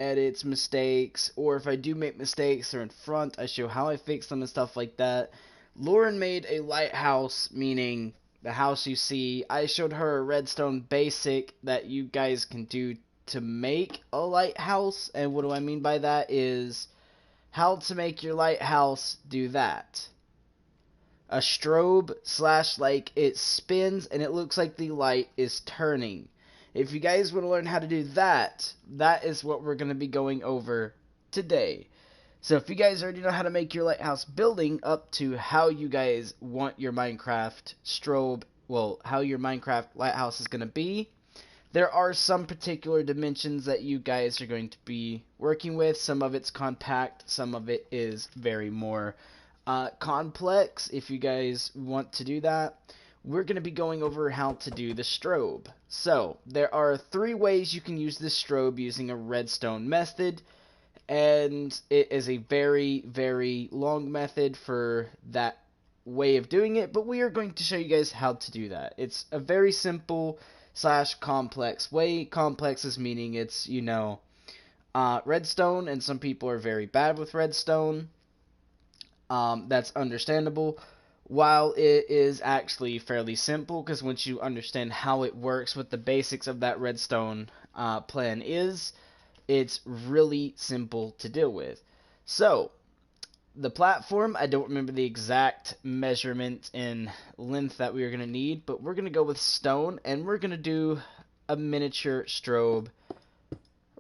edits, mistakes, or if I do make mistakes or in front, I show how I fix them and stuff like that. Lauren made a lighthouse, meaning the house you see. I showed her a redstone basic that you guys can do to make a lighthouse, and what do I mean by that is how to make your lighthouse do that. A strobe slash, like, it spins and it looks like the light is turning. If you guys want to learn how to do that, that is what we're going to be going over today. So if you guys already know how to make your lighthouse building up to how you guys want your Minecraft strobe, well, how your Minecraft lighthouse is going to be, there are some particular dimensions that you guys are going to be working with. Some of it's compact, some of it is very more complex. If you guys want to do that, we're going to be going over how to do the strobe. So there are 3 ways you can use this strobe using a redstone method, and it is a very, very long method for that way of doing it, but we are going to show you guys how to do that. It's a very simple slash complex way. Complex is meaning it's, you know, redstone, and some people are very bad with redstone. That's understandable. While it is actually fairly simple, because once you understand how it works, what the basics of that redstone plan is, it's really simple to deal with. So, the platform, I don't remember the exact measurement in length that we are going to need, but we're going to go with stone, and we're going to do a miniature strobe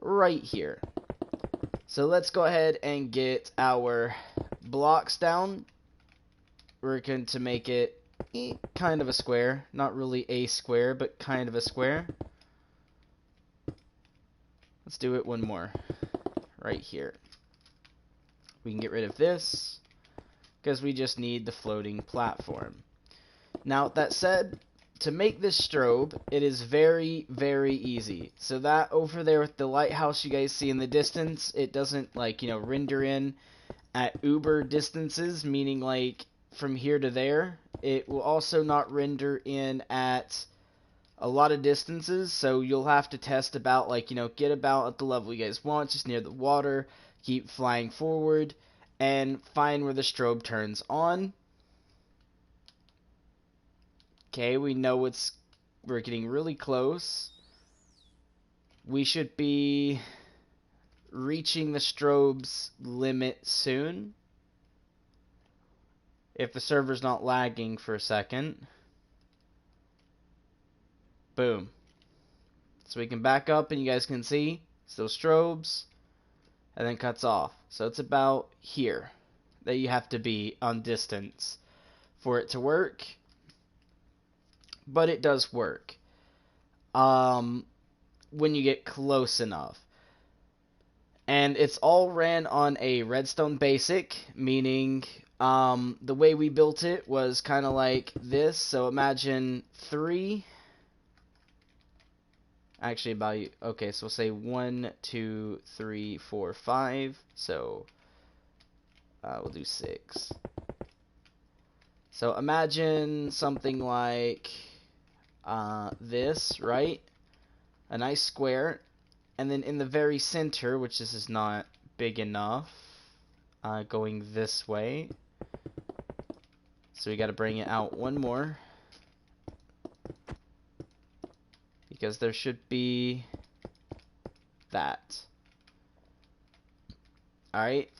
right here. So let's go ahead and get our blocks down. We're going to make it kind of a square. Not really a square, but kind of a square. Let's do it one more. Right here. We can get rid of this, because we just need the floating platform. Now, that said, to make this strobe, it is very, very easy. So that over there with the lighthouse you guys see in the distance, it doesn't, like, you know, render in at uber distances, meaning like from here to there. It will also not render in at a lot of distances, so you'll have to test about, like, you know, get about at the level you guys want, just near the water, keep flying forward, and find where the strobe turns on. Okay, we know we're getting really close. We should be reaching the strobe's limit soon, if the server's not lagging for a second. Boom. So we can back up and you guys can see still strobes, and then cuts off. So it's about here that you have to be on distance for it to work. But it does work when you get close enough. And it's all ran on a redstone basic, meaning the way we built it was kind of like this. So imagine 3. Actually, about, okay, so we'll say 1, 2, 3, 4, 5. So we'll do 6. So imagine something like this, right? A nice square, and then in the very center, which this is not big enough, going this way. So we got to bring it out one more, because there should be that. Alright,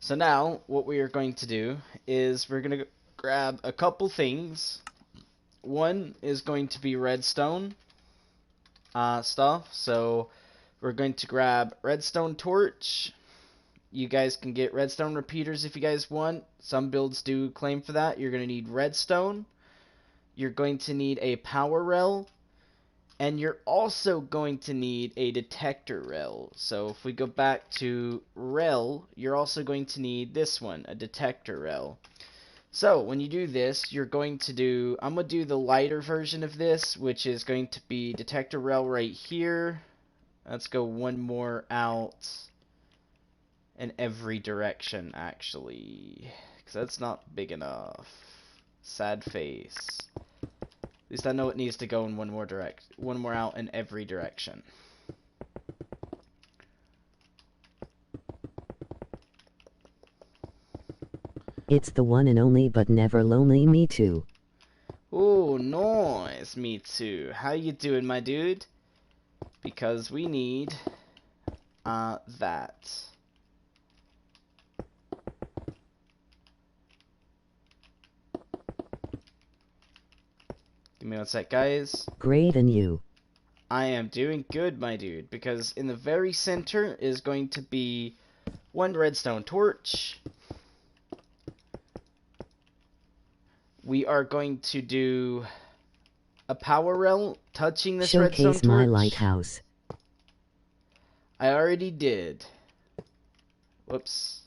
so now what we are going to do is we're going to grab a couple things. One is going to be redstone stuff, so we're going to grab redstone torch. You guys can get redstone repeaters if you guys want. Some builds do claim for that. You're going to need redstone. You're going to need a power rail. And you're also going to need a detector rail. So if we go back to rail, you're also going to need this one, a detector rail. So when you do this, you're going to do, I'm going to do the lighter version of this, which is going to be detector rail right here. Let's go one more out in every direction, actually, because that's not big enough. Sad face. At least I know it needs to go in one more out in every direction. It's the one and only but never lonely me too. Oh, nice. Me too. How you doing, my dude? Because we need that. Give me one sec, guys. Great, and you? I am doing good, my dude, because in the very center is going to be one redstone torch. We are going to do a power rail touching this redstone Showcase torch. my lighthouse. I already did. Whoops.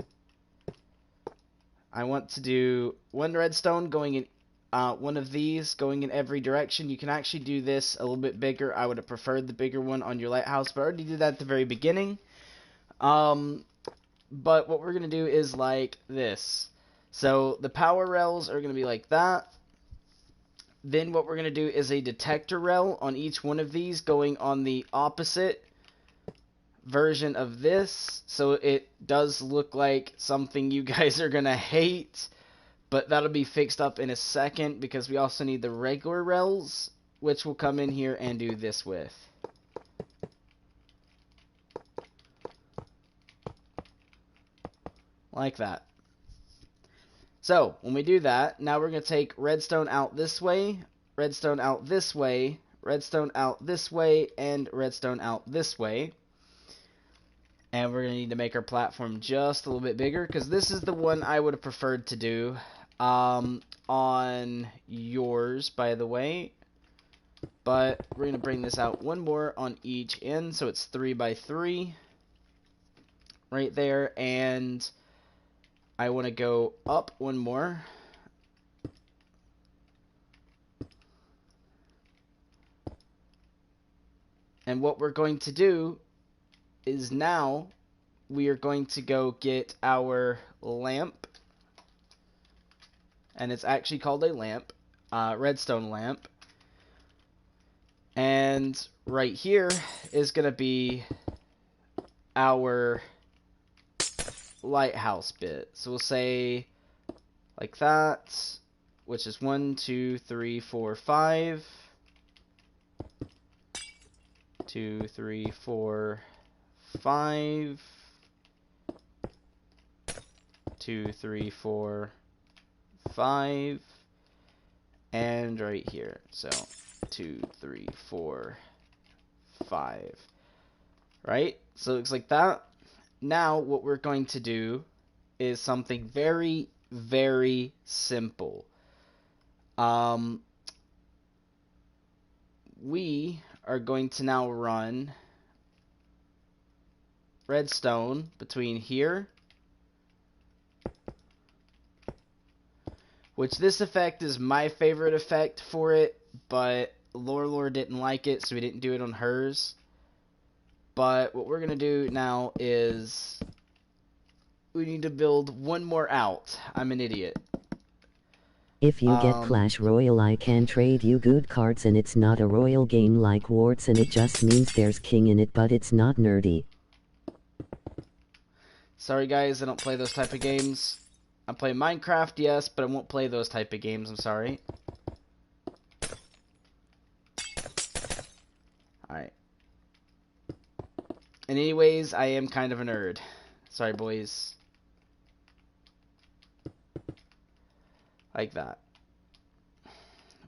I want to do one redstone going in, one of these going in every direction. You can actually do this a little bit bigger. I would have preferred the bigger one on your lighthouse, but I already did that at the very beginning. But what we're going to do is like this. So the power rails are going to be like that. Then what we're going to do is a detector rail on each one of these going on the opposite version of this. So it does look like something you guys are going to hate. But that'll be fixed up in a second because we also need the regular rails, which we'll come in here and do this with. Like that. So, when we do that, now we're going to take redstone out this way, redstone out this way, redstone out this way, and redstone out this way. And we're going to need to make our platform just a little bit bigger, because this is the one I would have preferred to do on yours, by the way. But we're going to bring this out one more on each end, so it's 3 by 3 right there. And I want to go up one more. And what we're going to do is now we are going to go get our lamp. And it's actually called a lamp, redstone lamp. And right here is going to be our lighthouse bit. So we'll say like that, which is 1, 2, 3, 4, 5. 2, 3, 4, 5. 2, 3, 4, 5. And right here. So 2, 3, 4, 5. Right? So it looks like that. Now what we're going to do is something very, very simple. We are going to now run redstone between here, which this effect is my favorite effect for it, but Lore didn't like it, so we didn't do it on hers. But what we're going to do now is we need to build one more out. I'm an idiot. If you get Clash Royale, I can trade you good cards, and it's not a royal game like Warts, and it just means there's king in it, but it's not nerdy. Sorry guys, I don't play those type of games. I play Minecraft, yes, but I won't play those type of games, I'm sorry. Alright. And anyways, I am kind of a nerd. Sorry, boys. Like that.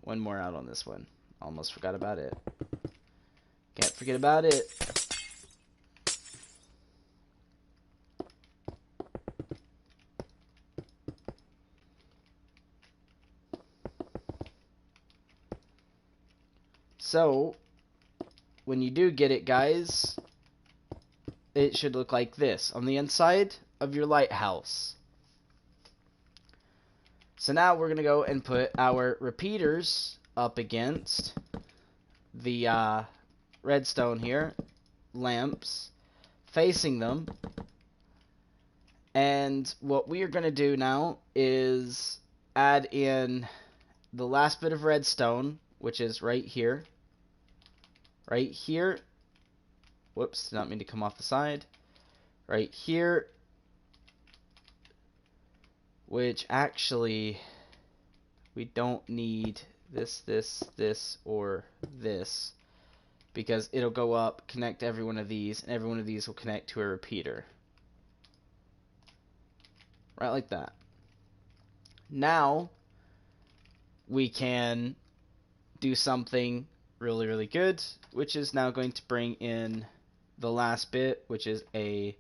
One more out on this one. Almost forgot about it. Can't forget about it. So, when you do get it, guys, it should look like this on the inside of your lighthouse. So now we're going to go and put our repeaters up against the redstone here, lamps, facing them. And what we are going to do now is add in the last bit of redstone, which is right here. Right here. Whoops, did not mean to come off the side. Right here. which actually we don't need this, or this, because it'll go up, connect every one of these, and every one of these will connect to a repeater. Right like that. Now, we can do something really, really good, which is now going to bring in the last bit, which is a,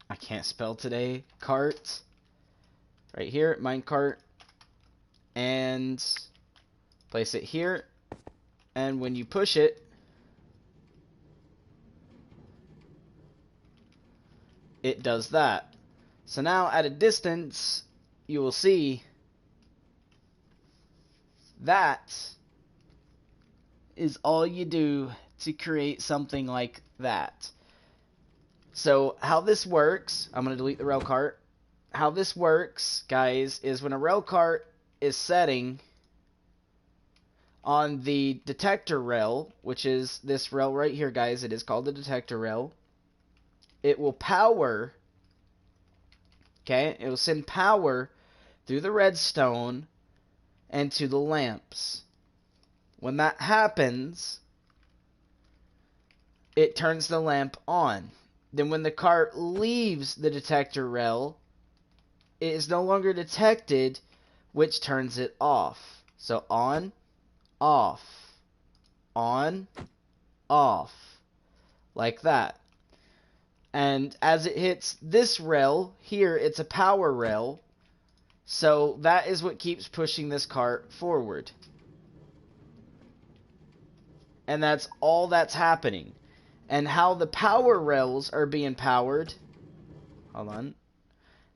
I can't spell today, cart. Right here, minecart. And place it here. And when you push it, it does that. So now at a distance, you will see that is all you do to create something like that. So how this works, I'm going to delete the rail cart. How this works, guys, is when a rail cart is setting on the detector rail, which is this rail right here, guys, it is called the detector rail, it will power, okay, it will send power through the redstone and to the lamps. When that happens, it turns the lamp on. Then when the cart leaves the detector rail, it is no longer detected, which turns it off. So on, off, on, off, like that. And as it hits this rail, here it's a power rail, so that is what keeps pushing this cart forward. And that's all that's happening. And how the power rails are being powered, hold on,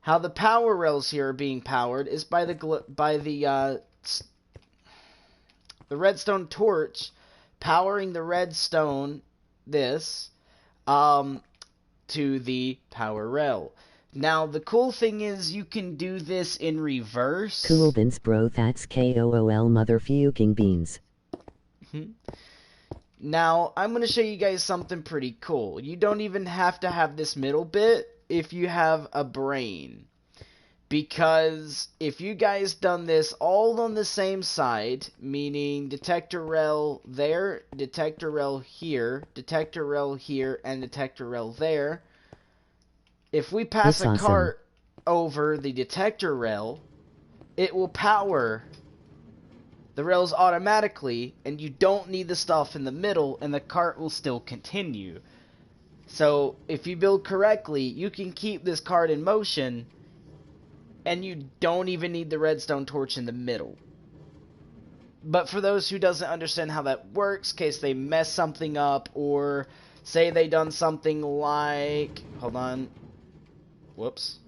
how the power rails here are being powered is by the redstone torch powering the redstone, this, to the power rail. Now, the cool thing is you can do this in reverse. Cool beans, bro, that's KOOL mother fucking beans. Now, I'm going to show you guys something pretty cool. You don't even have to have this middle bit if you have a brain. Because if you guys done this all on the same side, meaning detector rail there, detector rail here, and detector rail there, if we pass a cart over the detector rail, it will power the rails automatically, and you don't need the stuff in the middle, and the cart will still continue. So, if you build correctly, you can keep this cart in motion, and you don't even need the redstone torch in the middle. But for those who doesn't understand how that works, in case they mess something up, or say they done something like, hold on, whoops.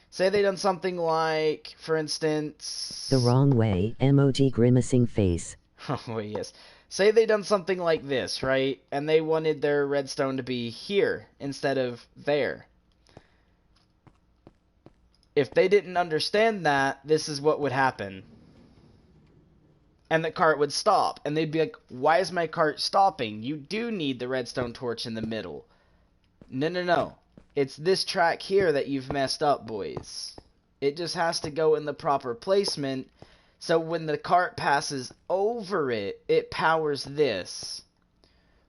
Say they done something like, for instance, the wrong way, emoji grimacing face. Oh, wait, yes. Say they done something like this, right? And they wanted their redstone to be here instead of there. If they didn't understand that, this is what would happen. And the cart would stop. And they'd be like, why is my cart stopping? You do need the redstone torch in the middle. No, no, no. It's this track here that you've messed up, boys. It just has to go in the proper placement. So when the cart passes over it, it powers this.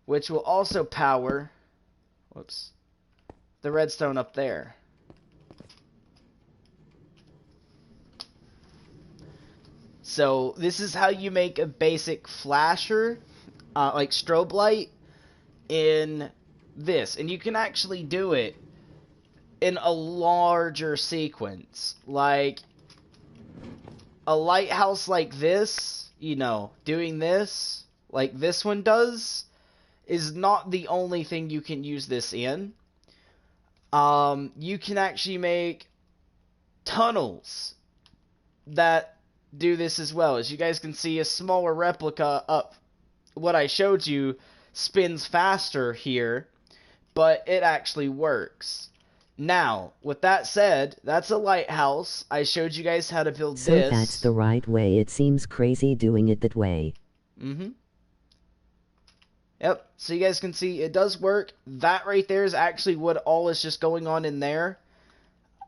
Which will also power, whoops, the redstone up there. So this is how you make a basic flasher, like strobe light, in this. And you can actually do it in a larger sequence. Like a lighthouse like this, you know, doing this, like this one does, is not the only thing you can use this in. You can actually make tunnels that do this as well. As you guys can see, a smaller replica up what I showed you spins faster here, but it actually works. Now, with that said, that's a lighthouse. I showed you guys how to build this. So that's the right way. It seems crazy doing it that way. And Yep, so you guys can see it does work. That right there is actually what all is just going on in there.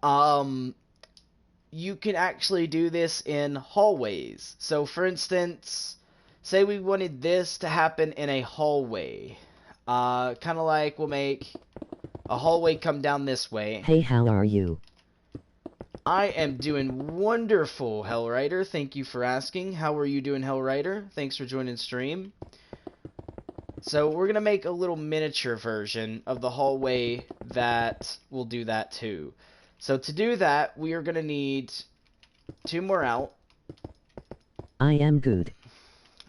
You can actually do this in hallways. So for instance, say we wanted this to happen in a hallway. Kind of like we'll make a hallway come down this way. Hey, how are you? I am doing wonderful, Hellrider. Thank you for asking. How are you doing, Hellrider? Thanks for joining stream. So we're going to make a little miniature version of the hallway that will do that too. So to do that, we are going to need 2 more out. I am good.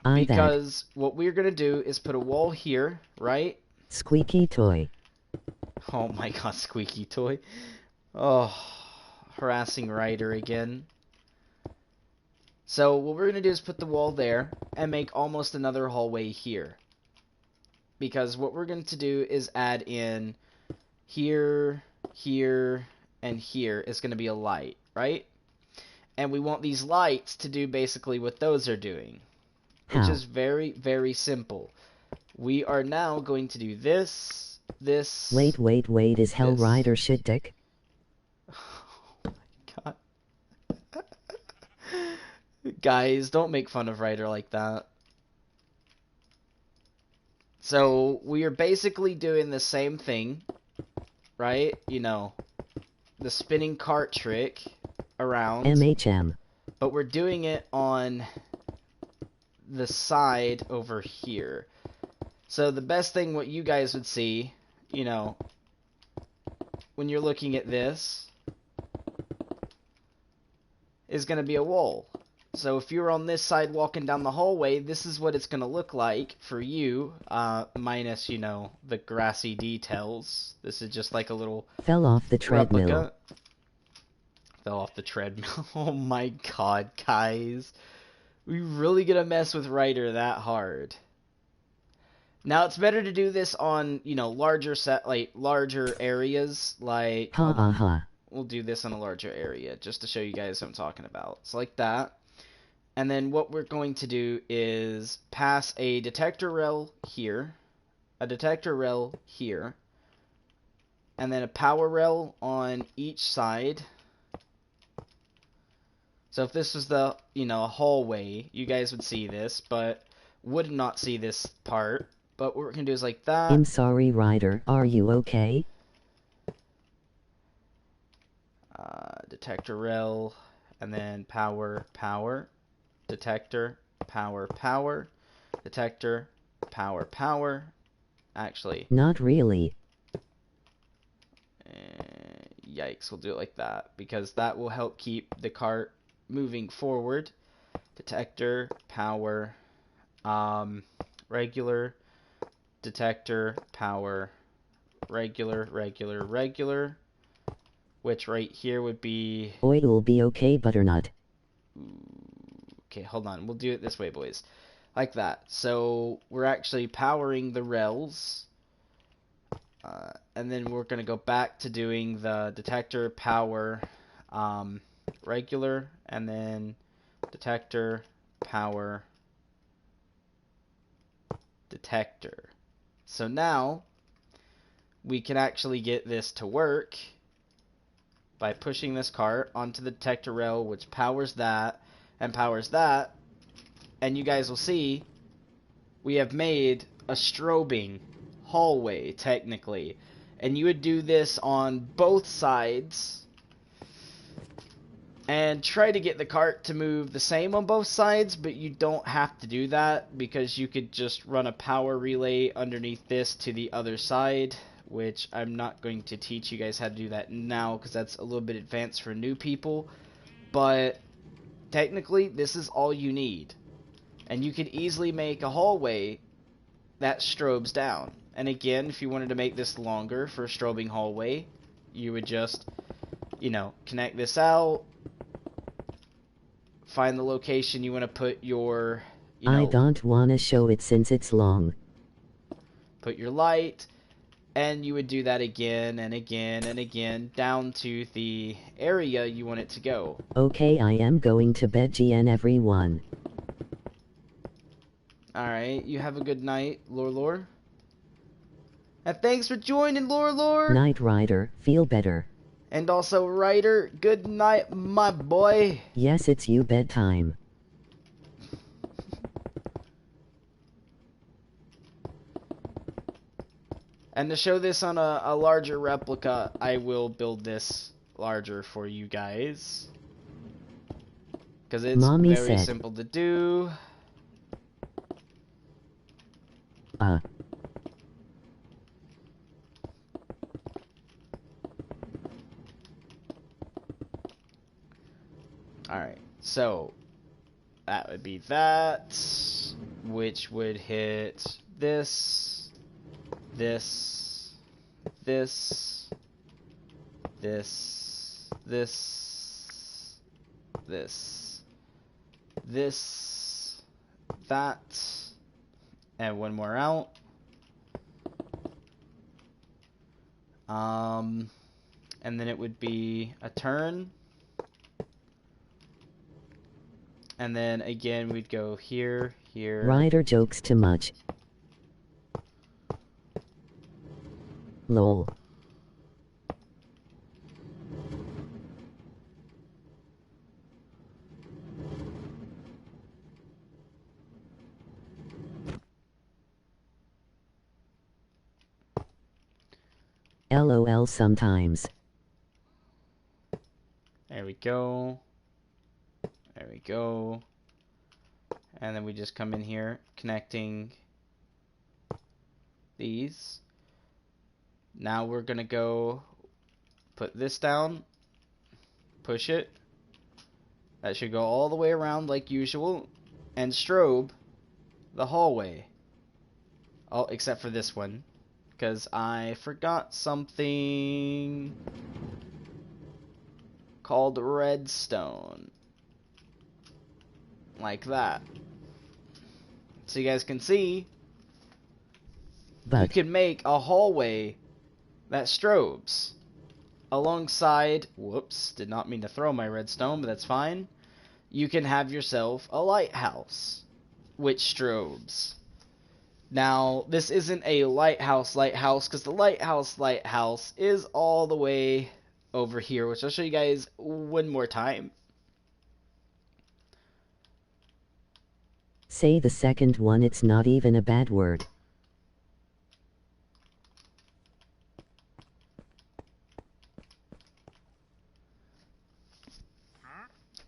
Because what we're going to do is put a wall here, right? Squeaky toy. Oh my god, squeaky toy. Oh, harassing Ryder again. So what we're going to do is put the wall there and make almost another hallway here. Because what we're going to do is add in here, here, and here is going to be a light, right? And we want these lights to do basically what those are doing. Which is very, very simple. We are now going to do this, this... Wait, is Hellrider shit dick? Oh my god. Guys, don't make fun of Ryder like that. So, we are basically doing the same thing, right? You know, the spinning cart trick around. MHM. But we're doing it on the side over here. So the best thing what you guys would see, you know, when you're looking at this, is going to be a wall. So if you're on this side walking down the hallway, this is what it's going to look like for you, minus, you know, the grassy details. This is just like a little fell off the treadmill. Replica. Fell off the treadmill. Oh my god, guys. We really gonna mess with Ryder that hard. Now it's better to do this on, you know, larger areas, like we'll do this on a larger area just to show you guys what I'm talking about. So like that. And then what we're going to do is pass a detector rail here, a detector rail here, and then a power rail on each side. So if this was the, you know, a hallway, you guys would see this, but would not see this part. But what we're going to do is like that. I'm sorry, Ryder. Are you okay? Detector rail, and then power, detector, power, detector, power. Actually. Not really. Yikes, we'll do it like that, because that will help keep the cart moving forward. Detector, power, regular, detector, power, regular, which right here would be... Oil'll be okay, butternut. Okay, hold on. We'll do it this way, boys. Like that. So we're actually powering the rails. And then we're going to go back to doing the detector, power, regular, and then detector, power, detector. So now we can actually get this to work by pushing this cart onto the detector rail, which powers that and powers that. And you guys will see we have made a strobing hallway, technically. And you would do this on both sides and try to get the cart to move the same on both sides, but you don't have to do that because you could just run a power relay underneath this to the other side, which I'm not going to teach you guys how to do that now because that's a little bit advanced for new people. But technically, this is all you need. And you could easily make a hallway that strobes down. And again, if you wanted to make this longer for a strobing hallway, you would just, you know, connect this out, find the location you want to put your, you know, I don't want to show it since it's long. Put your light, and you would do that again and again and again down to the area you want it to go. Okay, I am going to bed, GN everyone. Alright, you have a good night, Lore. And thanks for joining, Lore. Night Rider, feel better. And also, Ryder, good night, my boy. Yes, it's you bedtime. And to show this on a larger replica, I will build this larger for you guys. Because it's Mommy very said. simple to do. Alright, so that would be that, which would hit this, this, this, this, that, and one more out. And then it would be a turn. And then again, we'd go here, here. Ryder jokes too much. Lol. LOL sometimes. There we go. There we go. And then we just come in here, connecting these. Now we're going to go put this down, push it. That should go all the way around like usual. And strobe the hallway. Oh, except for this one. Because I forgot something called redstone. Like that. So you guys can see, you can make a hallway that strobes alongside, whoops, did not mean to throw my redstone, but that's fine. You can have yourself a lighthouse, which strobes. Now, this isn't a lighthouse, because the lighthouse is all the way over here, which I'll show you guys one more time. Say the second one, it's not even a bad word.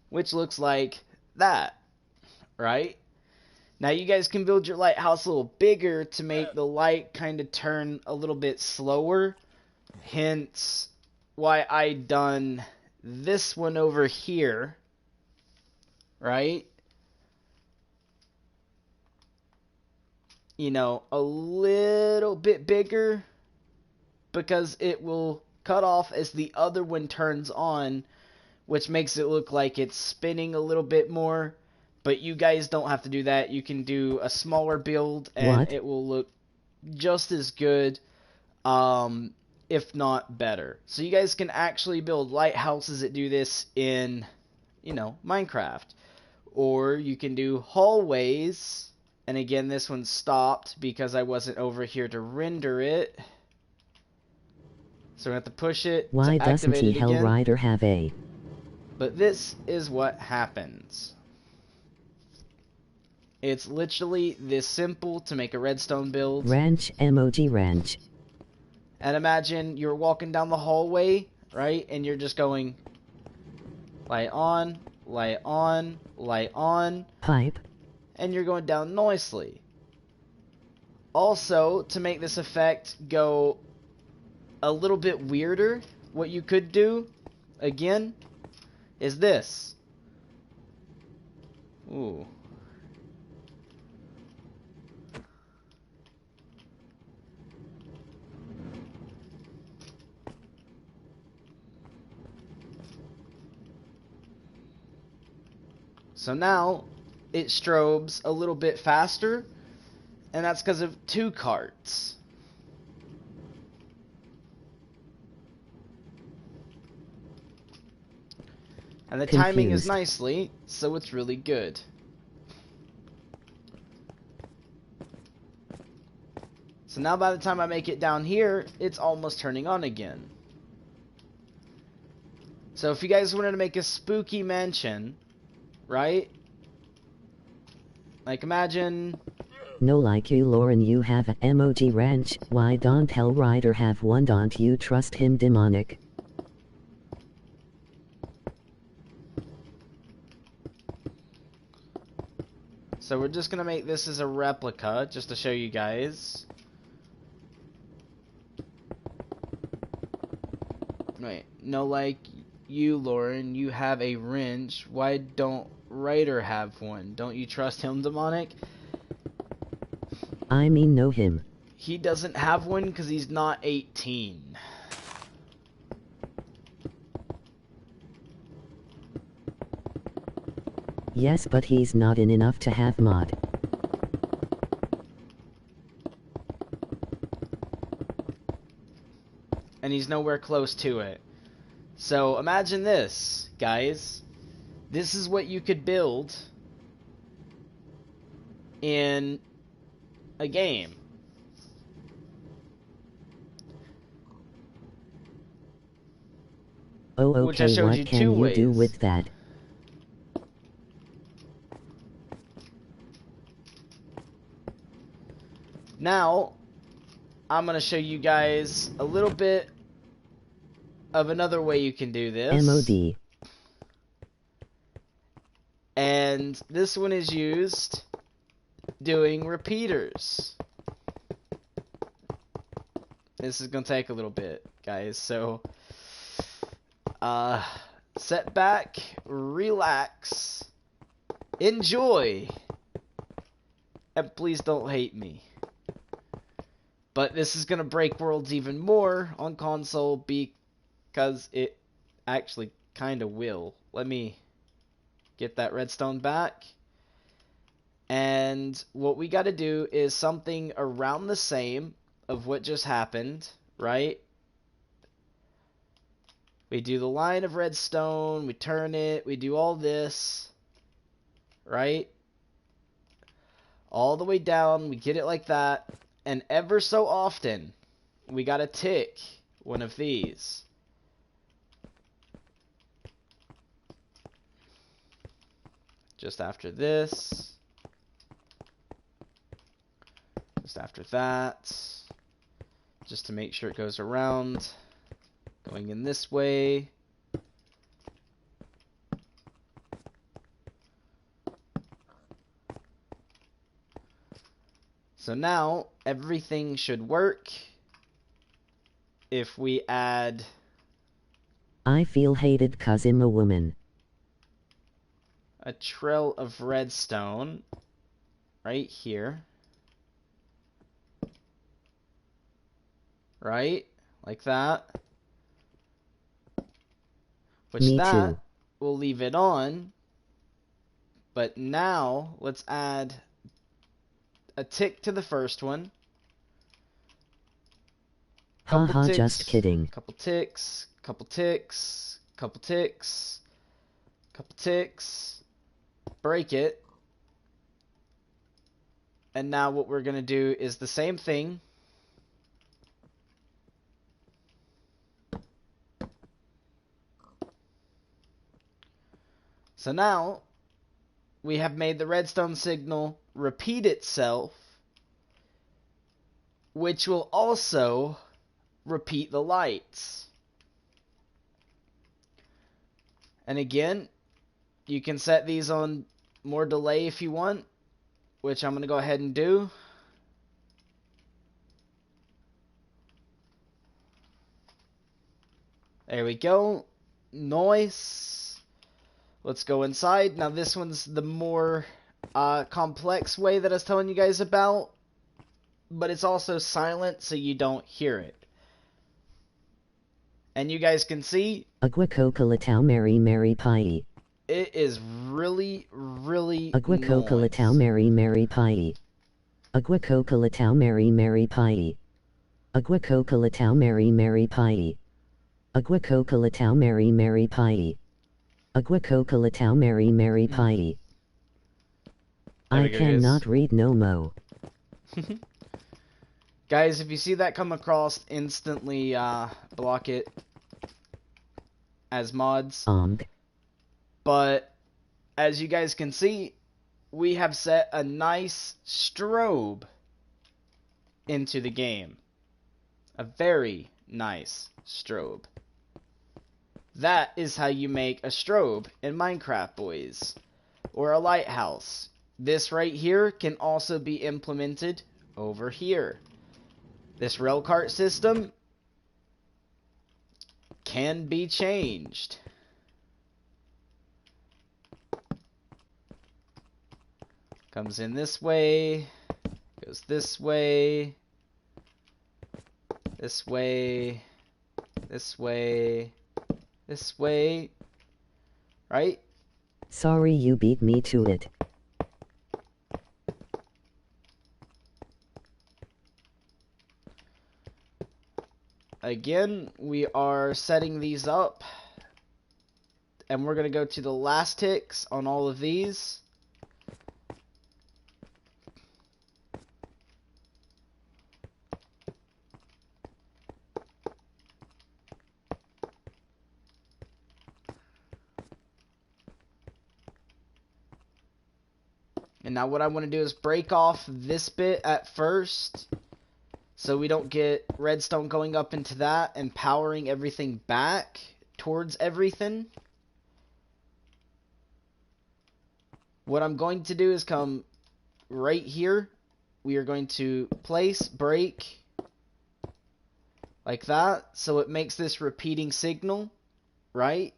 Which looks like that, right? Now you guys can build your lighthouse a little bigger to make the light kind of turn a little bit slower. Hence why I done this one over here, right? You know, a little bit bigger because it will cut off as the other one turns on, which makes it look like it's spinning a little bit more. But you guys don't have to do that. You can do a smaller build and it will look just as good, if not better. So you guys can actually build lighthouses that do this in, you know, Minecraft. Or you can do hallways. And again, this one stopped because I wasn't over here to render it. So we have to push it. Why doesn't he Hell Rider have a? But this is what happens. It's literally this simple to make a redstone build. Ranch emoji ranch. And imagine you're walking down the hallway, right? And you're just going light on, light on, light on. Pipe. And you're going down noisily. Also, to make this effect go a little bit weirder, what you could do, again, is this. Ooh. So now, it strobes a little bit faster, and that's because of 2 carts. And the timing is nicely, so it's really good. So now by the time I make it down here, it's almost turning on again. So if you guys wanted to make a spooky mansion, right? Like imagine... No, like you, Lauren, you have a emoji ranch. Why don't Hellrider have one? Don't you trust him, demonic? So we're just gonna make this as a replica, just to show you guys. Right. No, like you, Lauren, you have a wrench. Why don't Ryder have one? Don't you trust him, demonic? I mean, know him. He doesn't have one because he's not 18. Yes, but he's not in enough to have mod. And he's nowhere close to it. So imagine this, guys. This is what you could build in a game. Oh, okay, Which I showed what you can two you do ways. with that? Now, I'm going to show you guys a little bit of another way you can do this. MOD. And this one is used doing repeaters. This is going to take a little bit, guys. So, sit back, relax, enjoy, and please don't hate me. But this is going to break worlds even more on console because it actually kind of will. Let me get that redstone back. And what we got to do is something around the same of what just happened, right? We do the line of redstone, we turn it, we do all this, right? All the way down, we get it like that. And ever so often, we got to tick one of these. Just after this. Just after that. Just to make sure it goes around. Going in this way. So now, everything should work if we add... I feel hated 'cause I'm a woman. a trail of redstone right here. Right? Like that. Which Me that too. will leave it on. But now, let's add a tick to the first one. Haha, just kidding. Couple ticks, couple ticks, couple ticks, couple ticks. Break it. And now what we're going to do is the same thing. So now we have made the redstone signal repeat itself, which will also repeat the lights. And again, you can set these on more delay if you want, which I'm going to go ahead and do. There we go. Nice. Let's go inside. Now this one's the more complex way that I was telling you guys about, but it's also silent so you don't hear it. And you guys can see Agwacocalatau Mary Mary Pie. it is really, really Agwacocalatau nice. Mary Mary Pie. Agwacocalatau Mary Mary Pie. Agwacocalatau Mary Mary Pie. Agwacocalatau Mary Mary Pie. Agwacocalatau Mary Mary Pie. I cannot read no mo. Guys, if you see that come across, instantly block it as mods. But as you guys can see, we have set a nice strobe into the game. A very nice strobe. That is how you make a strobe in Minecraft, boys. Or a lighthouse. This right here can also be implemented over here. This rail cart system can be changed. Comes in this way, goes this way, this way, this way, this way, right? Sorry you beat me to it. Again, we are setting these up, and we're going to go to the last ticks on all of these. And now what I want to do is break off this bit at first, so we don't get redstone going up into that and powering everything back towards everything. What I'm going to do is come right here. We are going to place break like that, so it makes this repeating signal, right?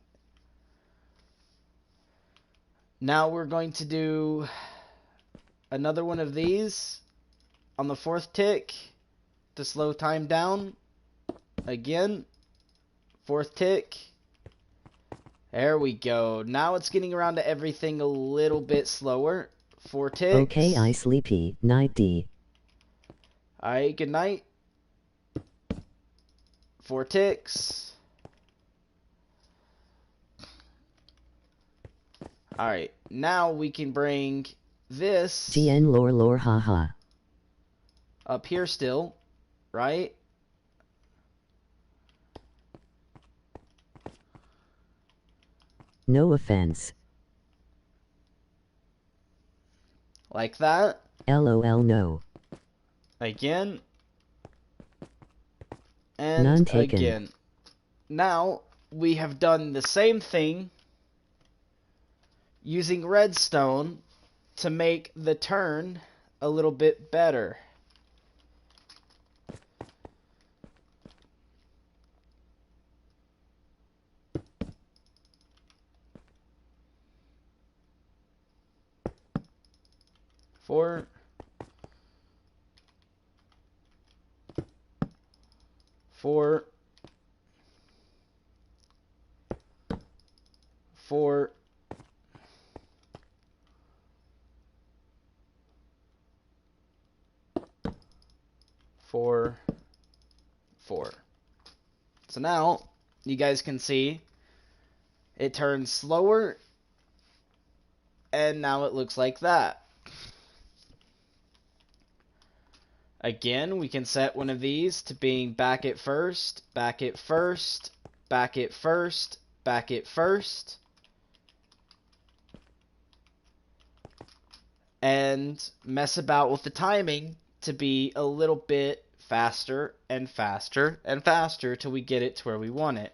Now we're going to do another one of these on the 4th tick to slow time down. Again, 4th tick. There we go. Now it's getting around to everything a little bit slower. 4 ticks. Okay, I sleepy. Night D. Alright, good night. 4 ticks. Alright, now we can bring this TN lore haha. up here still, right? No offense. Like that. LOL no. Again. And None taken. again. Now, we have done the same thing using redstone to make the turn a little bit better. Four. Four. Four. Four. Four. So now, you guys can see it turns slower, and now it looks like that. Again, we can set one of these to being back at first, back at first, back at first, back at first. And mess about with the timing to be a little bit faster and faster and faster till we get it to where we want it.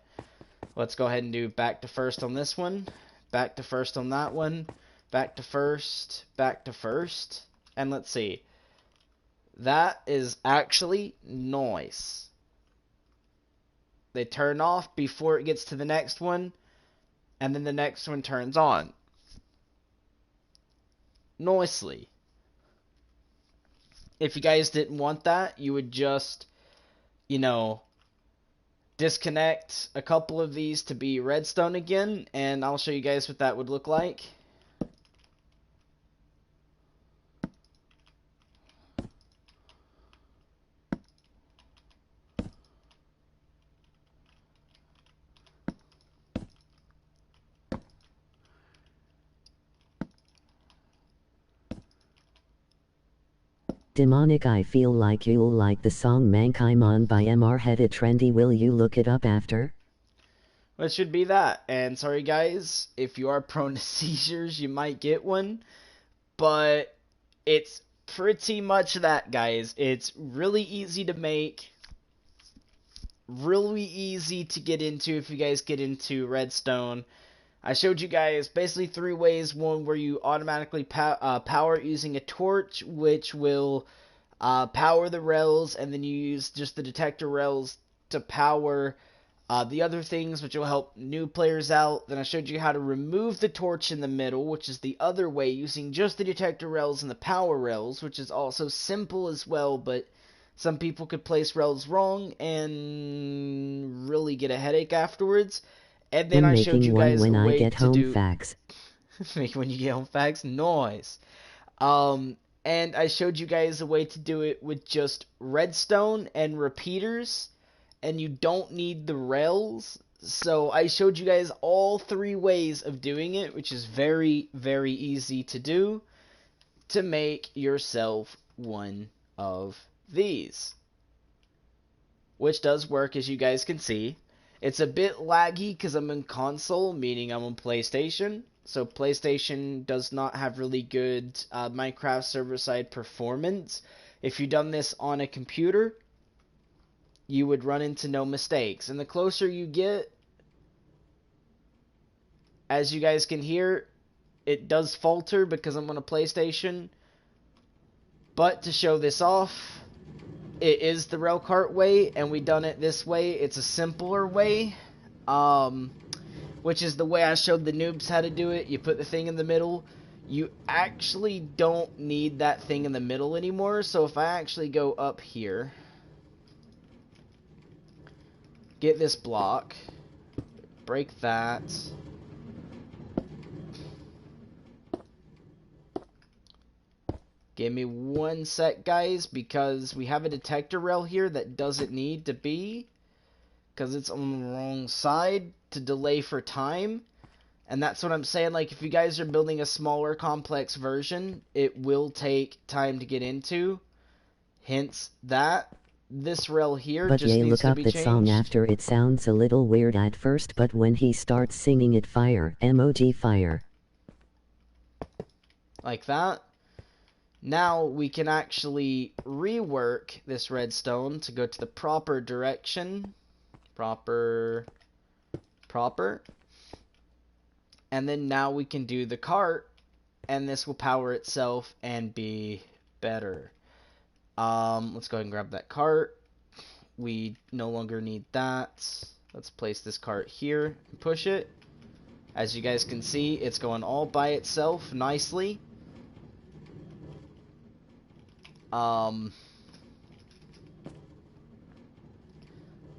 Let's go ahead and do back to first on this one, back to first on that one, back to first, and let's see. That is actually nice. They turn off before it gets to the next one, and then the next one turns on. Nicely. If you guys didn't want that, you would just, disconnect a couple of these to be redstone again, and I'll show you guys what that would look like. Demonic, I feel like you'll like the song Mankaimon by MR Headed Trendy. Will you look it up after? Well, it should be that. And sorry guys, if you are prone to seizures, you might get one. But it's pretty much that, guys. It's really easy to make. Really easy to get into if you guys get into Redstone. I showed you guys basically 3 ways. One where you automatically power it using a torch, which will power the rails, and then you use just the detector rails to power the other things, which will help new players out. Then I showed you how to remove the torch in the middle, which is the other way, using just the detector rails and the power rails, which is also simple as well, but some people could place rails wrong and really get a headache afterwards. And then I'm I showed making you one guys a when I way get to home, do... facts. Make when you get home, facts? Noise. And I showed you guys a way to do it with just redstone and repeaters, and you don't need the rails. So I showed you guys all 3 ways of doing it, which is very, very easy to do, to make yourself one of these. Which does work, as you guys can see. It's a bit laggy because I'm in console, meaning I'm on PlayStation. So PlayStation does not have really good Minecraft server-side performance. If you've done this on a computer, you would run into no mistakes. And the closer you get, as you guys can hear, it does falter because I'm on a PlayStation. But to show this off, it is the railcart way, and we done it this way. It's a simpler way, which is the way I showed the noobs how to do it. You put the thing in the middle. You actually don't need that thing in the middle anymore. So if I actually go up here, get this block, break that, give me 1 sec, guys, because we have a detector rail here that doesn't need to be, because it's on the wrong side, to delay for time. And that's what I'm saying. Like, if you guys are building a smaller, complex version, it will take time to get into. Hence that. This rail here But just yeah, needs look to up be that song changed. after. It sounds a little weird at first, but when he starts singing it, fire, emoji fire. Like that. Now we can actually rework this redstone to go to the proper direction. Proper. And then now we can do the cart, and this will power itself and be better. Let's go ahead and grab that cart. We no longer need that. Let's place this cart here and push it. As you guys can see, it's going all by itself nicely.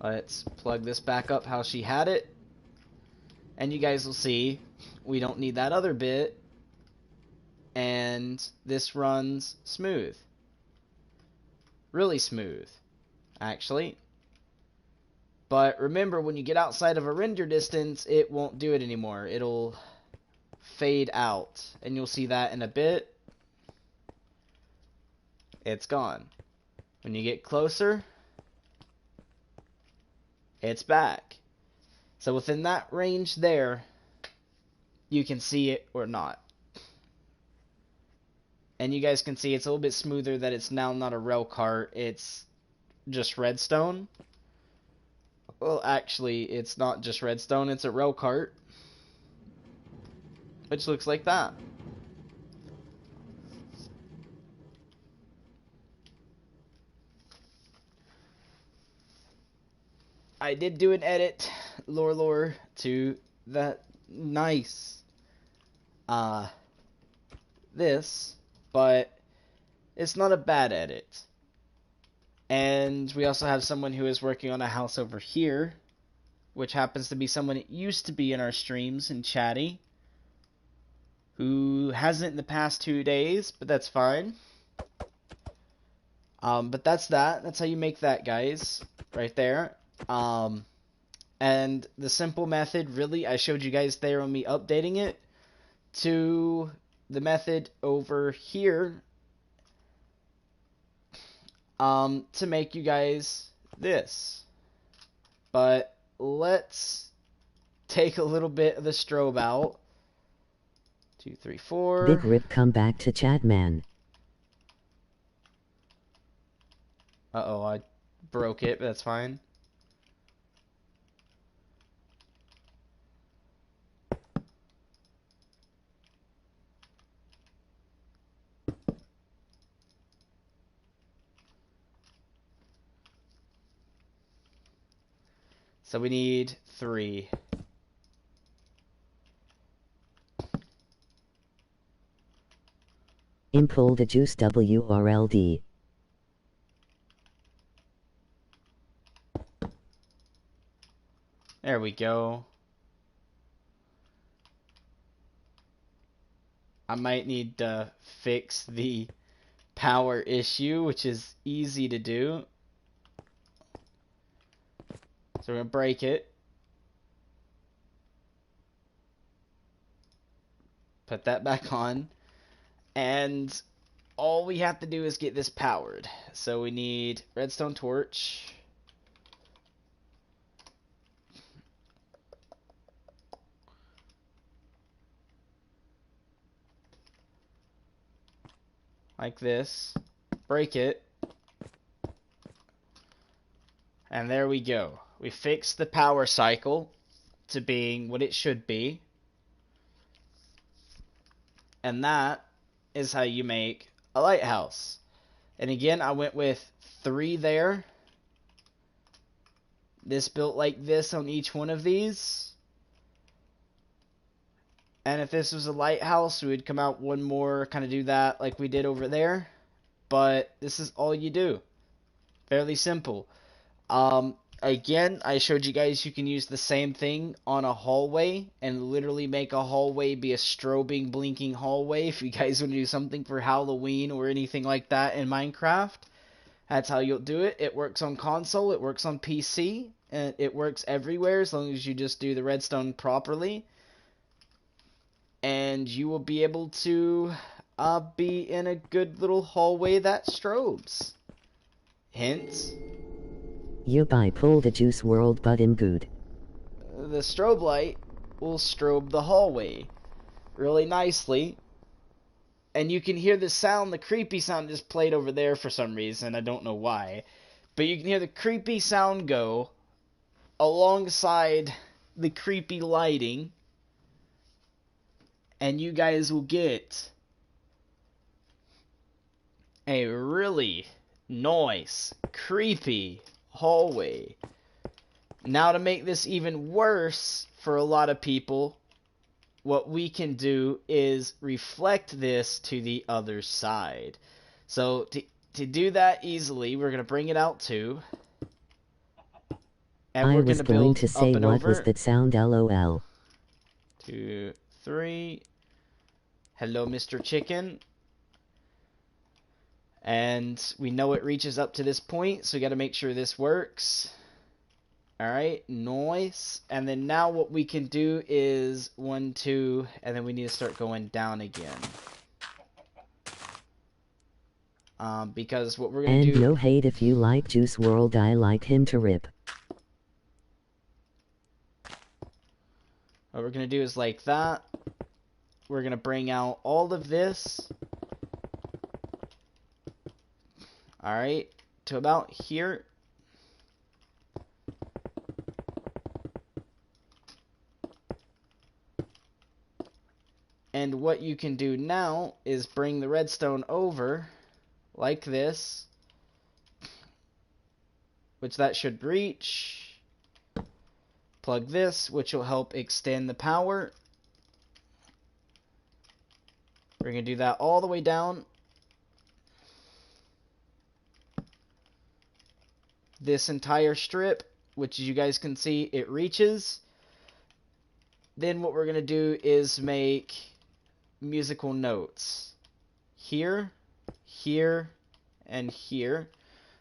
Let's plug this back up how she had it. And you guys will see we don't need that other bit. And this runs smooth. Really smooth, actually. But remember, when you get outside of a render distance, it won't do it anymore. It'll fade out. And you'll see that in a bit. It's gone. When you get closer, it's back. So within that range there, you can see it or not. And you guys can see it's a little bit smoother, that it's now not a rail cart, it's just redstone. Well, actually, it's not just redstone, it's a rail cart, which looks like that. I did do an edit, lore, to that nice, this, but it's not a bad edit. And we also have someone who is working on a house over here, which happens to be someone that used to be in our streams and chatty, who hasn't in the past 2 days, but that's fine. But that's that. That's how you make that, guys, right there. And the simple method, really, I showed you guys there on me updating it, to the method over here to make you guys this. But let's take a little bit of the strobe out. 2, 3, 4. Big rip, come back to chat, man. Uh-oh, I broke it, but that's fine. So we need 3. Impul the juice WRLD. There we go. I might need to fix the power issue, which is easy to do. So we're going to break it. Put that back on. And all we have to do is get this powered. So we need redstone torch. Like this. Break it. And there we go. We fixed the power cycle to being what it should be. And that is how you make a lighthouse. And again, I went with 3 there. This built like this on each one of these. And if this was a lighthouse, we would come out one more, kind of do that like we did over there. But this is all you do. Fairly simple. Again, I showed you guys you can use the same thing on a hallway and literally make a hallway be a strobing, blinking hallway if you guys want to do something for Halloween or anything like that in Minecraft. That's how you'll do it. It works on console, it works on PC, and it works everywhere as long as you just do the redstone properly. And you will be able to be in a good little hallway that strobes. Hence, You buy pull the juice world but in good. the strobe light will strobe the hallway really nicely. And you can hear the sound, the creepy sound just played over there for some reason. I don't know why. But you can hear the creepy sound go alongside the creepy lighting. And you guys will get a really nice, creepy hallway. Now, to make this even worse for a lot of people, what we can do is reflect this to the other side. So to do that easily, we're going to bring it out too. And we're going to build to say up and what over. was that sound, lol. 2, 3. Hello, Mr. Chicken. And we know it reaches up to this point, so we got to make sure this works. Alright, nice. And then now what we can do is 1, 2, and then we need to start going down again. Because what we're going to do... And no hate if you like Juice World, I like him to rip. What we're going to do is like that. We're going to bring out all of this. Alright, to about here. And what you can do now is bring the redstone over like this, which that should reach. Plug this, which will help extend the power. We're going to do that all the way down. This entire strip, which as you guys can see, it reaches. Then what we're going to do is make musical notes. Here, here, and here.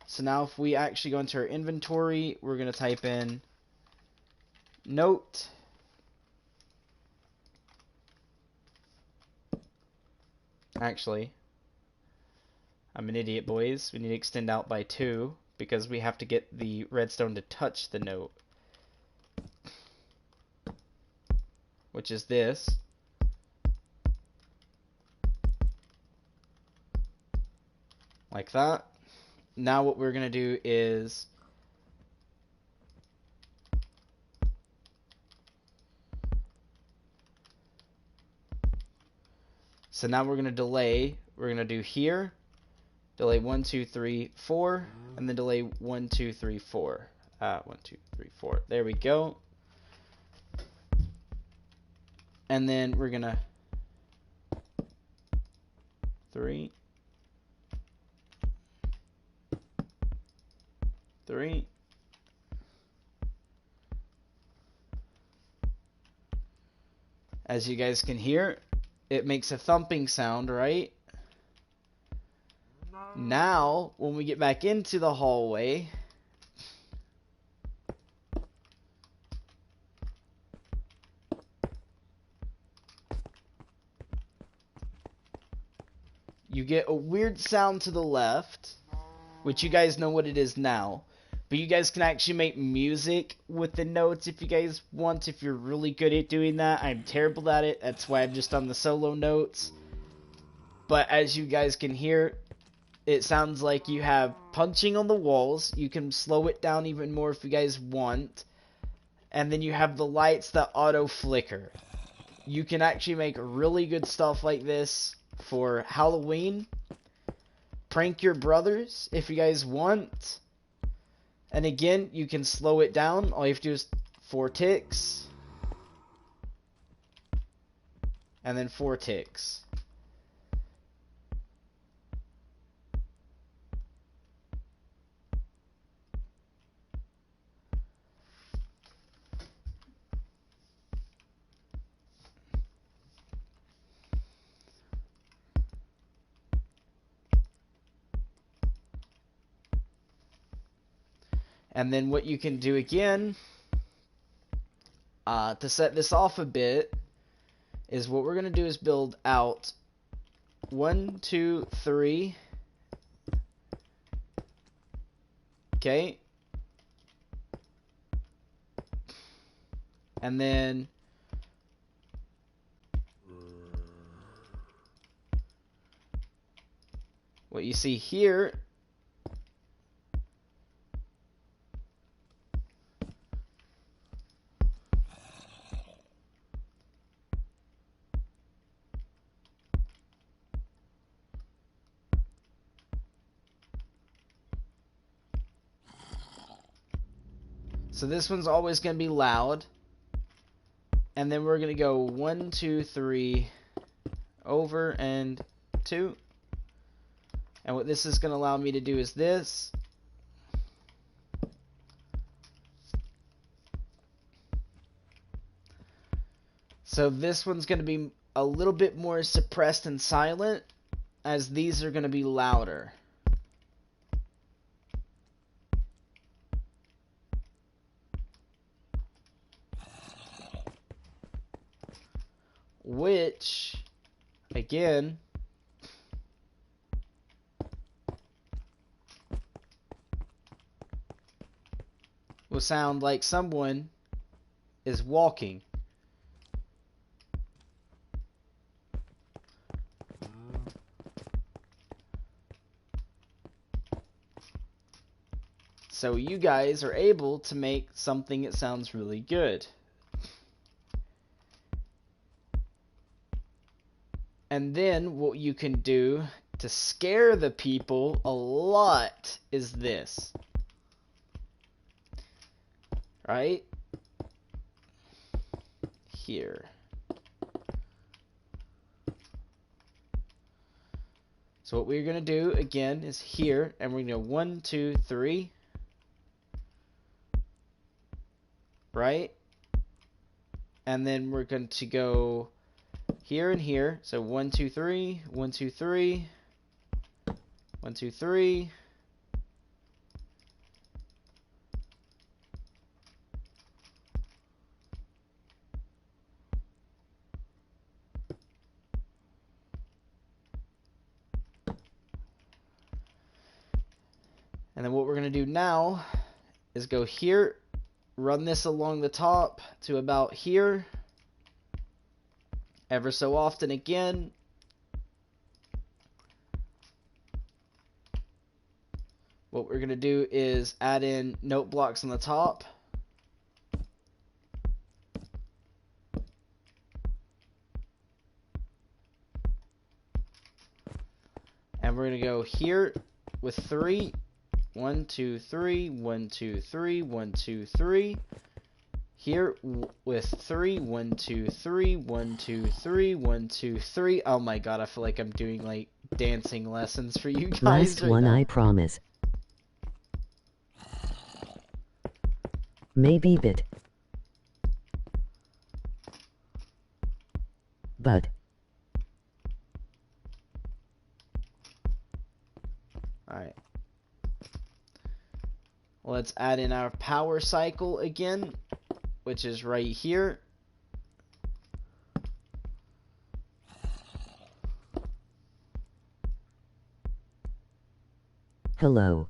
So now if we actually go into our inventory, we're going to type in note. Actually, I'm an idiot, boys. We need to extend out by 2 because we have to get the redstone to touch the note, which is this. Like that. Now what we're going to do is so now we're going to delay. We're going to do here, delay 1, 2, 3, 4, and then delay 1, 2, 3, 4. 1, 2, 3, 4. There we go. And then we're going to 3, 3. As you guys can hear, it makes a thumping sound, right? Now, when we get back into the hallway, you get a weird sound to the left, which you guys know what it is now. But you guys can actually make music with the notes if you guys want, if you're really good at doing that. I'm terrible at it. That's why I've just done the solo notes. But as you guys can hear, it sounds like you have punching on the walls. You can slow it down even more if you guys want. And then you have the lights that auto flicker. You can actually make really good stuff like this for Halloween. Prank your brothers if you guys want. And again, you can slow it down. All you have to do is 4 ticks. And then 4 ticks. And then what you can do again, to set this off a bit, is what we're going to do is build out 1, 2, 3. Okay. And then what you see here so this one's always going to be loud. And then we're going to go 1, 2, 3, over and 2. And what this is going to allow me to do is this. So this one's going to be a little bit more suppressed and silent, as these are going to be louder. Which, again, will sound like someone is walking. So you guys are able to make something that sounds really good. And then what you can do to scare the people a lot is this. Right? Here. So what we're going to do again is here, and we're going to go 1, 2, 3. Right? And then we're going to go here and here. So 1, 2, 3, 1, 2, 3, 1, 2, 3. And then what we're going to do now is go here, run this along the top to about here, ever so often again. What we're going to do is add in note blocks on the top. And we're going to go here with 3. 1, 2, 3, 1, 2, 3, 1, 2, 3. Here with 3, 1, 2, 3, 1, 2, 3, 1, 2, 3. Oh my god, I feel like I'm doing like dancing lessons for you guys. Last right one, now. I promise. Maybe bit. But. Alright. Let's add in our power cycle again, which is right here. Hello.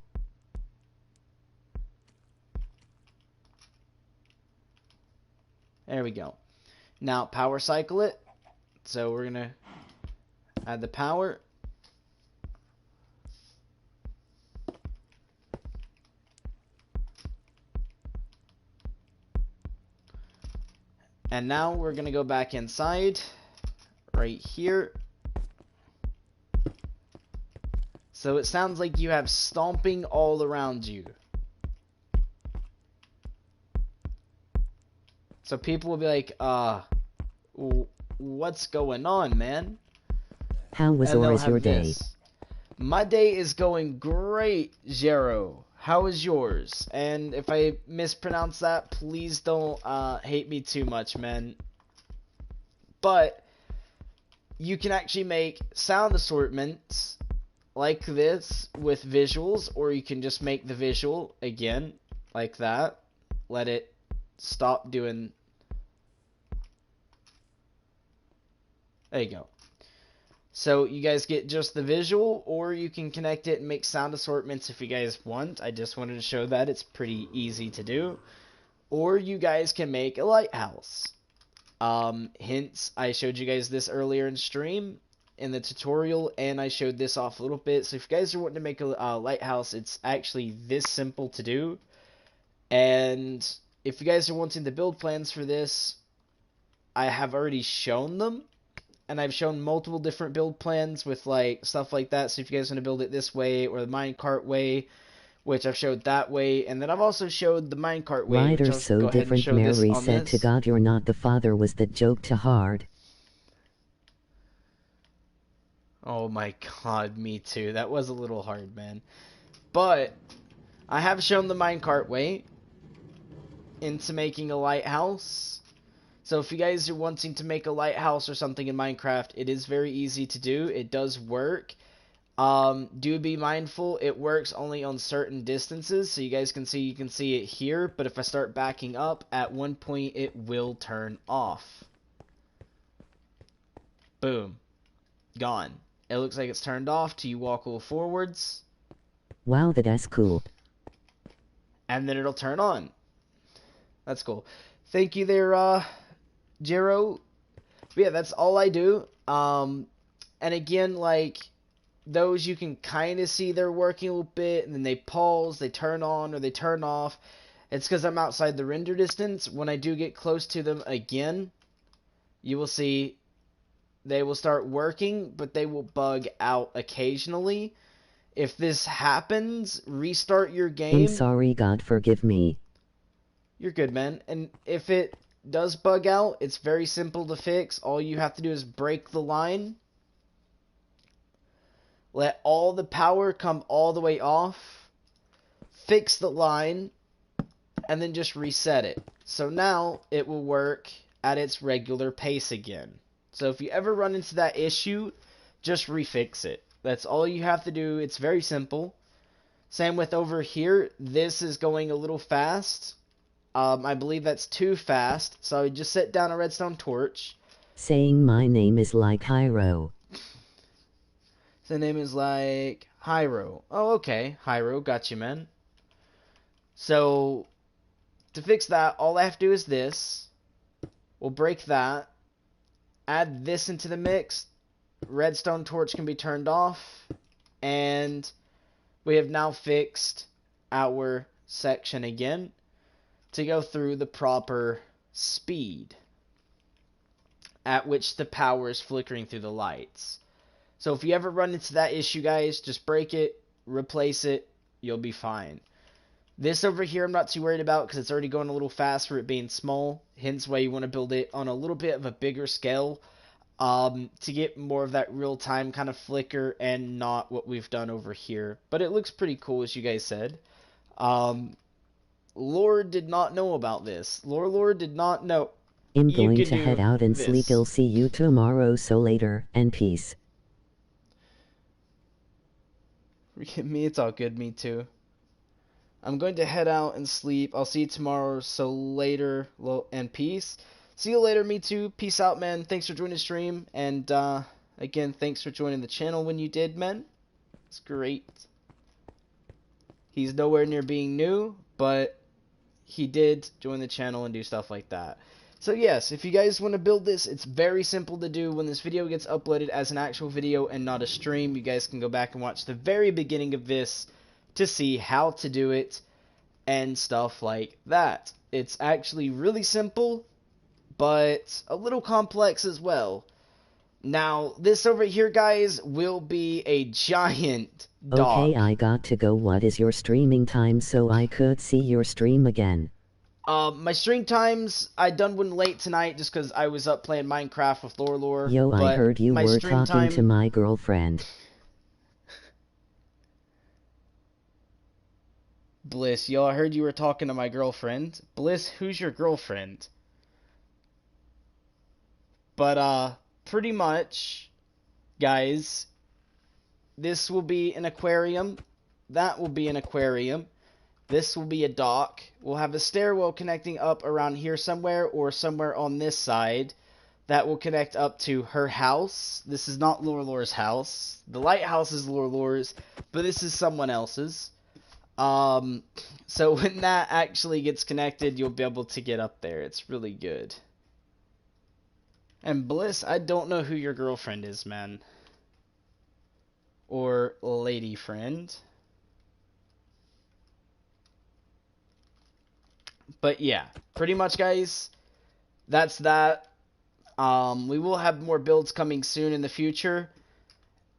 There we go. Now power cycle it. So we're going to add the power. And now we're going to go back inside, right here. So it sounds like you have stomping all around you. So people will be like, what's going on, man? How was your day? My day is going great, Zero. How is yours? And if I mispronounce that, please don't hate me too much, man. But you can actually make sound assortments like this with visuals, or you can just make the visual again like that. Let it stop doing. There you go. So you guys get just the visual, or you can connect it and make sound assortments if you guys want. I just wanted to show that it's pretty easy to do. Or you guys can make a lighthouse. Hints, I showed you guys this earlier in stream in the tutorial, and I showed this off a little bit. So if you guys are wanting to make a lighthouse, it's actually this simple to do. And if you guys are wanting the build plans for this, I have already shown them. And I've shown multiple different build plans with like stuff like that. So if you guys want to build it this way or the minecart way, which I've showed that way, and then I've also showed the minecart way. Writers which I'll so go ahead and different. show Mary this said to God, "You're not the father." Was that joke too hard? Oh my god, me too. That was a little hard, man. But I have shown the minecart way into making a lighthouse. So if you guys are wanting to make a lighthouse or something in Minecraft, it is very easy to do. It does work. Do be mindful, it works only on certain distances. So you guys can see, it here. But if I start backing up, at one point it will turn off. Boom. Gone. It looks like it's turned off till you walk a little forwards. Wow, that's cool. And then it'll turn on. That's cool. Thank you there, Jero. But yeah, that's all I do. And again, like, those you can kind of see they're working a little bit, and then they pause, they turn on, or they turn off. It's because I'm outside the render distance. When I do get close to them again, you will see they will start working, but they will bug out occasionally. If this happens, restart your game. I'm sorry, God forgive me. You're good, man. And if it does bug out, it's very simple to fix. All you have to do is break the line. Let all the power come all the way off. Fix the line. And then just reset it. So now it will work at its regular pace again. So if you ever run into that issue, just refix it. That's all you have to do. It's very simple. Same with over here. This is going a little fast. I believe that's too fast. So I just set down a redstone torch. Saying my name is like Hyro. The name is like Hyro. Oh, okay. Hyro, got you, man. So, to fix that, all I have to do is this. We'll break that. Add this into the mix. Redstone torch can be turned off. And we have now fixed our section again to go through the proper speed at which the power is flickering through the lights. So if you ever run into that issue, guys, just break it, replace it, you'll be fine. This over here I'm not too worried about because it's already going a little fast for it being small, hence why you want to build it on a little bit of a bigger scale to get more of that real-time kind of flicker and not what we've done over here. But it looks pretty cool, as you guys said. Lord did not know about this. Lord did not know I'm you going could to do head out and this. sleep. I'll see you tomorrow, so later, and peace. Forgive me, it's all good, me too. I'm going to head out and sleep. I'll see you tomorrow, so later, and peace. See you later, me too. Peace out, man. Thanks for joining the stream, and again, thanks for joining the channel when you did, man. It's great. He's nowhere near being new, but he did join the channel and do stuff like that. So yes, if you guys want to build this, it's very simple to do. When this video gets uploaded as an actual video and not a stream, you guys can go back and watch the very beginning of this to see how to do it and stuff like that. It's actually really simple, but a little complex as well. Now, this over here, guys, will be a giant dock. Okay, I got to go. What is your streaming time so I could see your stream again? My stream times, I done one late tonight just because I was up playing Minecraft with Lore. Yo, I heard you were talking time to my girlfriend. Bliss, yo, I heard you were talking to my girlfriend. Bliss, who's your girlfriend? But, pretty much, guys, this will be an aquarium. That will be an aquarium. This will be a dock. We'll have a stairwell connecting up around here somewhere or somewhere on this side that will connect up to her house. This is not Lore's house. The lighthouse is Lore's, but this is someone else's. So when that actually gets connected, you'll be able to get up there. It's really good. And Bliss, I don't know who your girlfriend is, man. Or lady friend. But yeah, pretty much, guys, that's that. We will have more builds coming soon in the future.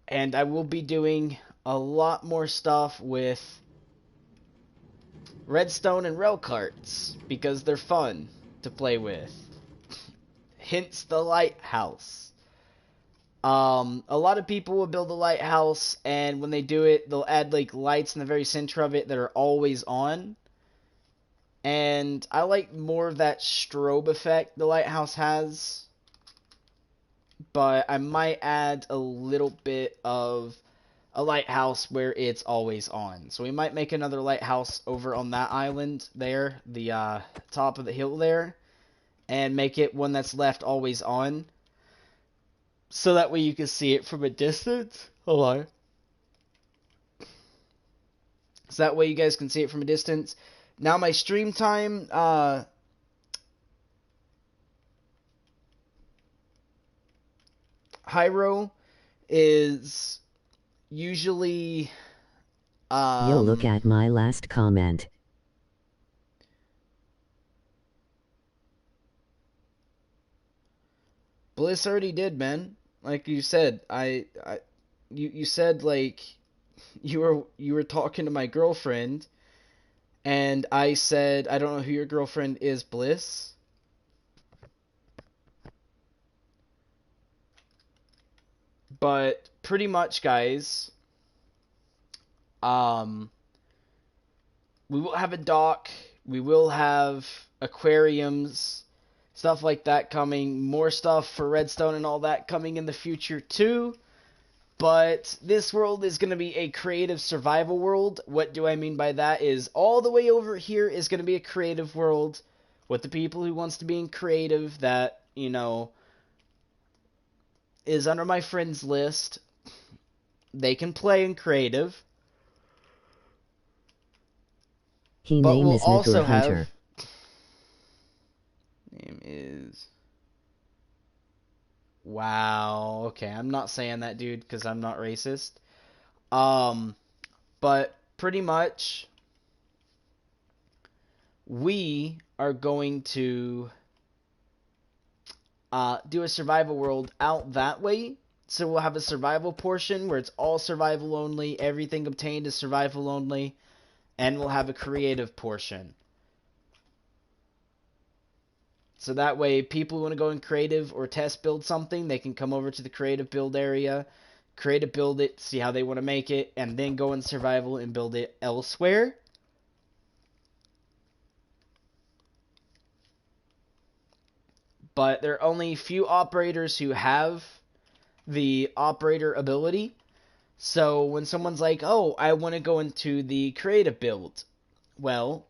And I will be doing a lot more stuff with redstone and rail carts because they're fun to play with. Hence the lighthouse. A lot of people will build a lighthouse, and when they do it, they'll add like lights in the very center of it that are always on. And I like more of that strobe effect the lighthouse has. But I might add a little bit of a lighthouse where it's always on. So we might make another lighthouse over on that island there, the top of the hill there, and make it one that's left always on. So that way you can see it from a distance. Hold on. So that way you guys can see it from a distance. Now my stream time, Hyro is usually, Yo, look at my last comment. Bliss already did, man. Like you said, you said like you were talking to my girlfriend. And I said, I don't know who your girlfriend is, Bliss. But pretty much, guys, we will have a dock. We will have aquariums, stuff like that coming. More stuff for redstone and all that coming in the future too. But this world is going to be a creative survival world. What do I mean by that is all the way over here is going to be a creative world with the people who wants to be in creative that, you know, is under my friends list. They can play in creative. He But name we'll is Natur also have... Hunter. Name is... Wow. Okay, I'm not saying that, dude, because I'm not racist. But pretty much, we are going to do a survival world out that way. So we'll have a survival portion where it's all survival only, everything obtained is survival only, and we'll have a creative portion. So that way, people who want to go in creative or test build something, they can come over to the creative build area, creative build it, see how they want to make it, and then go in survival and build it elsewhere. But there are only few operators who have the operator ability. So when someone's like, oh, I want to go into the creative build, well,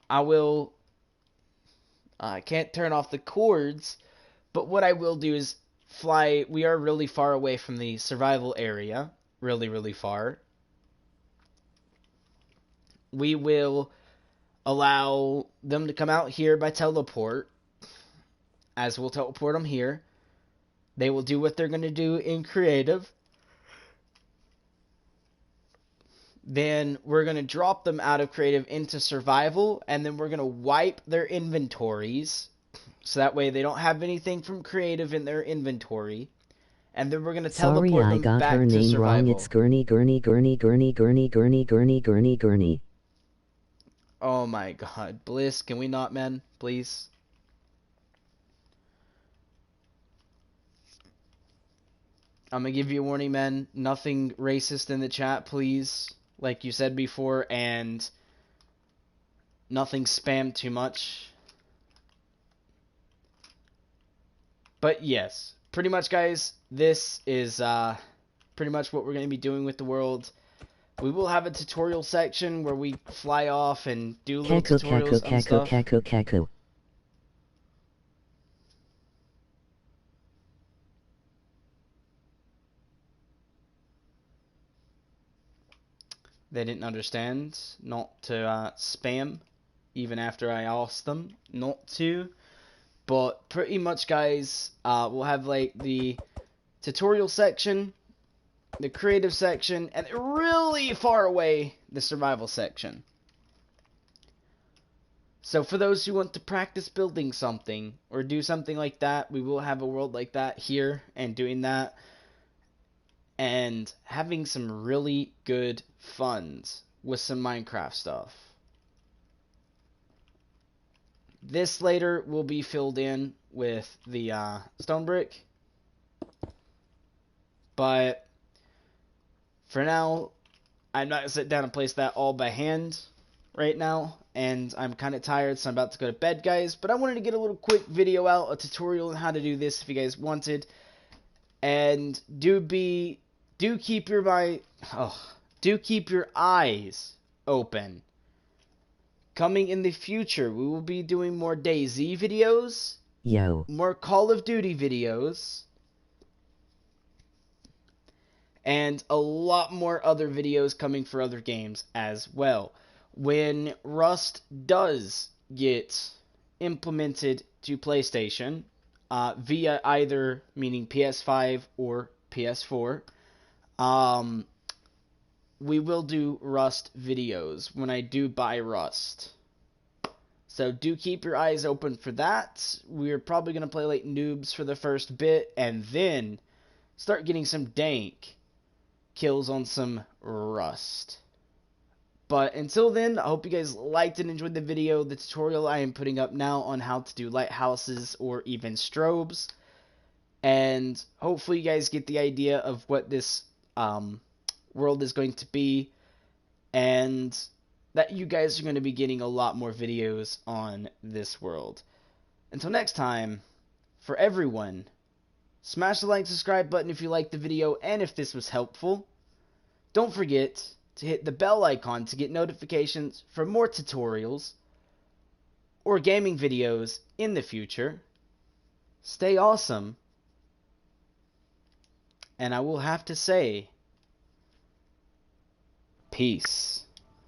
I can't turn off the cords, but what I will do is fly. We are really far away from the survival area, really, really far. We will allow them to come out here by teleport, as we'll teleport them here. They will do what they're going to do in creative. Then we're going to drop them out of creative into survival, and then we're going to wipe their inventories, so that way they don't have anything from creative in their inventory. And then we're going to Sorry, teleport I them got her back to name wrong. survival. It's Gurney, Gurney, Gurney, Gurney, Gurney, Gurney, Gurney, Gurney, Gurney. Oh my god. Bliss, can we not, man? Please? I'm gonna give you a warning, man. Nothing racist in the chat, please. Like you said before, and nothing spam too much. But yes, pretty much, guys, this is pretty much what we're going to be doing with the world. We will have a tutorial section where we fly off and do little tutorials on stuff. Kaku. They didn't understand not to spam, even after I asked them not to. But pretty much, guys, we'll have like the tutorial section, the creative section, and really far away, the survival section. So for those who want to practice building something or do something like that, we will have a world like that here and doing that and having some really good funs with some Minecraft stuff. This later will be filled in with the stone brick, but for now, I'm not going to sit down and place that all by hand right now, and I'm kind of tired, so I'm about to go to bed, guys. But I wanted to get a little quick video out, a tutorial on how to do this if you guys wanted. And do keep your eyes open. Coming in the future, we will be doing more DayZ videos, more Call of Duty videos, and a lot more other videos coming for other games as well. When Rust does get implemented to PlayStation, via either, meaning PS5 or PS4, we will do Rust videos when I do buy Rust. So do keep your eyes open for that. We're probably going to play like noobs for the first bit, and then start getting some dank kills on some Rust. But until then, I hope you guys liked and enjoyed the video, the tutorial I am putting up now on how to do lighthouses or even strobes. And hopefully you guys get the idea of what this world is going to be, and that you guys are going to be getting a lot more videos on this world. Until next time, for everyone, smash the like and subscribe button if you liked the video and if this was helpful. Don't forget to hit the bell icon to get notifications for more tutorials or gaming videos in the future. Stay awesome. And I will have to say, peace.